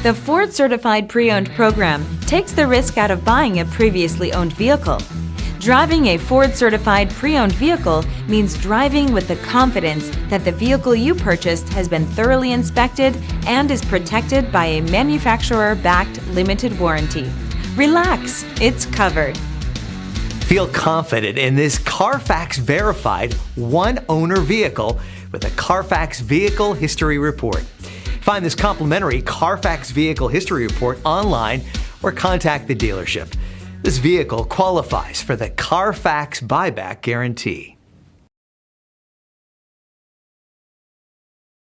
The Ford Certified Pre-Owned program takes the risk out of buying a previously owned vehicle. Driving a Ford Certified Pre-Owned vehicle means driving with the confidence that the vehicle you purchased has been thoroughly inspected and is protected by a manufacturer-backed limited warranty. Relax, it's covered. Feel confident in this Carfax-verified one-owner vehicle with a Carfax Vehicle History Report. Find this complimentary Carfax Vehicle History Report online or contact the dealership. This vehicle qualifies for the Carfax Buyback Guarantee.